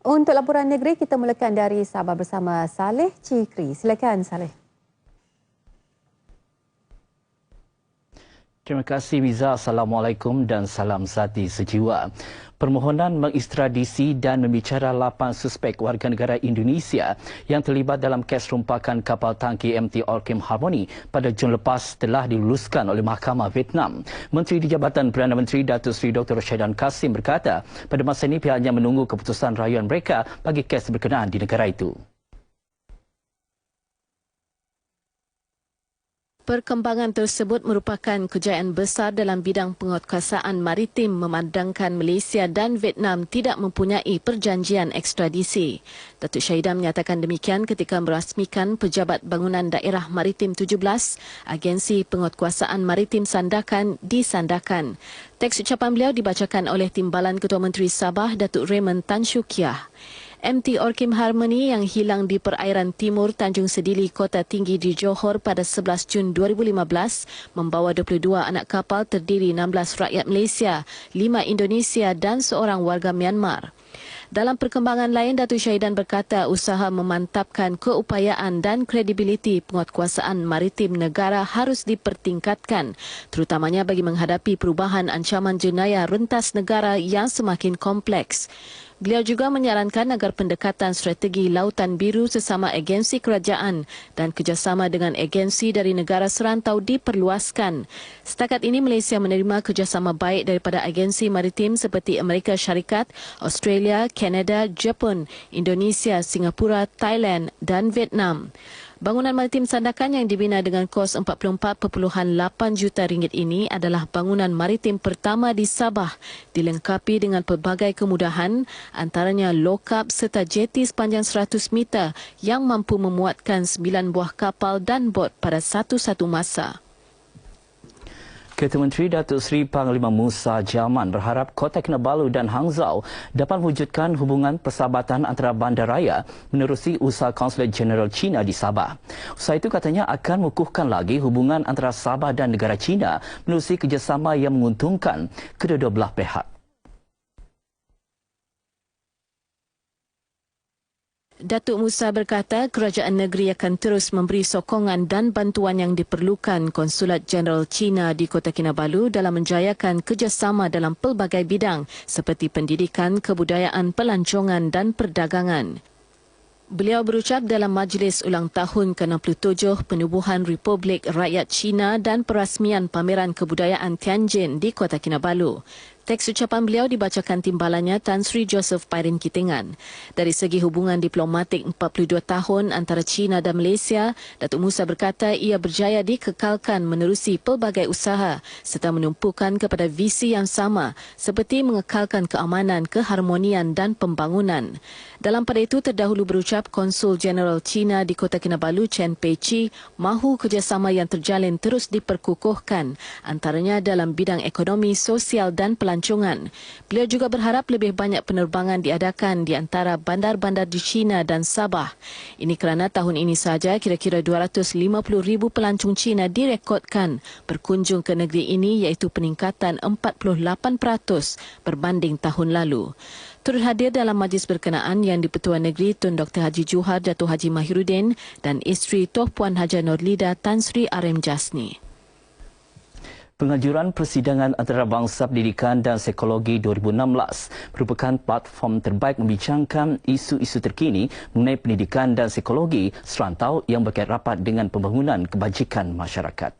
Untuk laporan negeri, kita mulakan dari Sabah bersama Saleh Cikri. Silakan Saleh. Terima kasih Miza. Assalamualaikum dan salam sati sejiwa. Permohonan mengekstradisi dan membicara 8 suspek warga negara Indonesia yang terlibat dalam kes rompakan kapal tangki MT Orchim Harmony pada Jun lepas telah diluluskan oleh Mahkamah Vietnam. Menteri di Jabatan Perdana Menteri Datuk Seri Dr. Shahidhan Kassim berkata, pada masa ini pihaknya menunggu keputusan rayuan mereka bagi kes berkenaan di negara itu. Perkembangan tersebut merupakan kejayaan besar dalam bidang penguatkuasaan maritim memandangkan Malaysia dan Vietnam tidak mempunyai perjanjian ekstradisi. Datuk Shahidhan menyatakan demikian ketika merasmikan Pejabat Bangunan Daerah Maritim 17, Agensi Penguatkuasaan Maritim Sandakan di Sandakan. Teks ucapan beliau dibacakan oleh Timbalan Ketua Menteri Sabah, Datuk Raymond Tan Shu Kiah. MT Orchim Harmony yang hilang di perairan timur Tanjung Sedili, Kota Tinggi di Johor pada 11 Jun 2015 membawa 22 anak kapal terdiri 16 rakyat Malaysia, 5 Indonesia dan seorang warga Myanmar. Dalam perkembangan lain, Datuk Shahidhan berkata usaha memantapkan keupayaan dan kredibiliti penguatkuasaan maritim negara harus dipertingkatkan, terutamanya bagi menghadapi perubahan ancaman jenayah rentas negara yang semakin kompleks. Beliau juga menyarankan agar pendekatan strategi Lautan Biru sesama agensi kerajaan dan kerjasama dengan agensi dari negara serantau diperluaskan. Setakat ini Malaysia menerima kerjasama baik daripada agensi maritim seperti Amerika Syarikat, Australia, Kanada, Jepun, Indonesia, Singapura, Thailand dan Vietnam. Bangunan maritim Sandakan yang dibina dengan kos RM44.8 juta ini adalah bangunan maritim pertama di Sabah, dilengkapi dengan pelbagai kemudahan, antaranya lokap serta jeti sepanjang 100 meter yang mampu memuatkan 9 buah kapal dan bot pada satu-satu masa. Ketua Menteri Datuk Seri Panglima Musa Jaman berharap Kota Kinabalu dan Hangzhou dapat mewujudkan hubungan persahabatan antara bandaraya menerusi usaha Konsulat Jeneral China di Sabah. Usaha itu katanya akan mengukuhkan lagi hubungan antara Sabah dan negara China menerusi kerjasama yang menguntungkan kedua-dua belah pihak. Datuk Musa berkata kerajaan negeri akan terus memberi sokongan dan bantuan yang diperlukan Konsulat Jeneral China di Kota Kinabalu dalam menjayakan kerjasama dalam pelbagai bidang seperti pendidikan, kebudayaan, pelancongan dan perdagangan. Beliau berucap dalam majlis ulang tahun ke-67 penubuhan Republik Rakyat China dan perasmian pameran kebudayaan Tianjin di Kota Kinabalu. Teks ucapan beliau dibacakan timbalannya Tan Sri Joseph Pairin Kitingan. Dari segi hubungan diplomatik 42 tahun antara China dan Malaysia, Datuk Musa berkata ia berjaya dikekalkan menerusi pelbagai usaha serta menumpukan kepada visi yang sama seperti mengekalkan keamanan, keharmonian dan pembangunan. Dalam pada itu terdahulu berucap Konsul Jeneral China di Kota Kinabalu Chen Peiqi mahu kerjasama yang terjalin terus diperkukuhkan antaranya dalam bidang ekonomi, sosial dan pelancongan. Beliau juga berharap lebih banyak penerbangan diadakan di antara bandar-bandar di China dan Sabah. Ini kerana tahun ini saja kira-kira 250,000 pelancong China direkodkan berkunjung ke negeri ini iaitu peningkatan 48% berbanding tahun lalu. Turut hadir dalam majlis berkenaan yang di-Pertuan Negeri Tun Dr. Haji Johar Dato' Haji Mahiruddin dan isteri Tuan Puan Haja Nurlida Tan Sri RM Jasni. Pengajuran Persidangan Antarabangsa Pendidikan dan Psikologi 2016 merupakan platform terbaik membincangkan isu-isu terkini mengenai pendidikan dan psikologi serantau yang berkait rapat dengan pembangunan kebajikan masyarakat.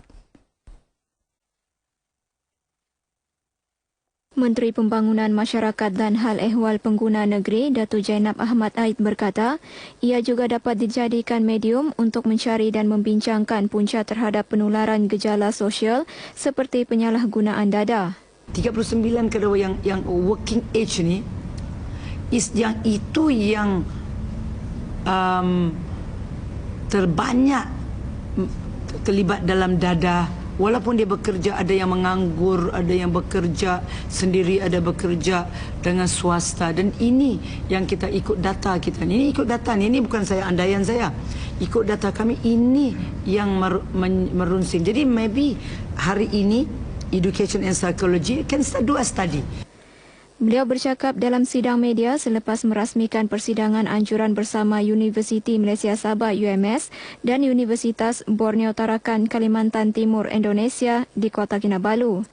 Menteri Pembangunan Masyarakat dan Hal Ehwal Pengguna Negeri Datuk Jainab Ahmad Aid berkata, ia juga dapat dijadikan medium untuk mencari dan membincangkan punca terhadap penularan gejala sosial seperti penyalahgunaan dada. 39 kedua yang working age ni yang itu yang terbanyak terlibat dalam dada. Walaupun dia bekerja, ada yang menganggur, ada yang bekerja sendiri, ada bekerja dengan swasta. Dan ini yang kita ikut data kita. Ini ikut data, ini bukan saya andaian saya. Ikut data kami, ini yang merunsing. Jadi maybe hari ini, Education and Psychology can do a study. Beliau bercakap dalam sidang media selepas merasmikan persidangan anjuran bersama Universiti Malaysia Sabah UMS dan Universitas Borneo Tarakan Kalimantan Timur Indonesia di Kota Kinabalu.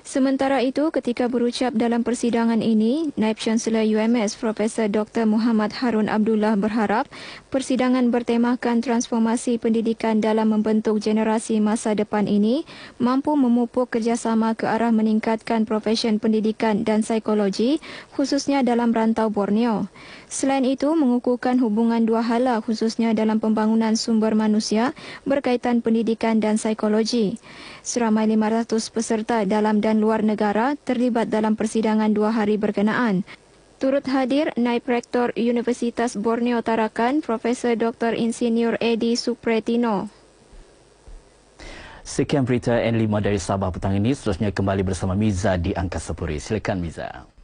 Sementara itu, ketika berucap dalam persidangan ini, Naib Chancellor UMS Profesor Dr. Muhammad Harun Abdullah berharap persidangan bertemakan transformasi pendidikan dalam membentuk generasi masa depan ini mampu memupuk kerjasama ke arah meningkatkan profesion pendidikan dan psikologi khususnya dalam rantau Borneo. Selain itu, mengukuhkan hubungan dua hala khususnya dalam pembangunan sumber manusia berkaitan pendidikan dan psikologi. Seramai 500 peserta dalam dan luar negara terlibat dalam persidangan 2 hari berkenaan. Turut hadir Naib Rektor Universitas Borneo Tarakan, Profesor Dr. Insinyur Edi Supretino. Sekian berita N5 dari Sabah petang ini. Seterusnya kembali bersama Miza di Angkasa Puri. Silakan Miza.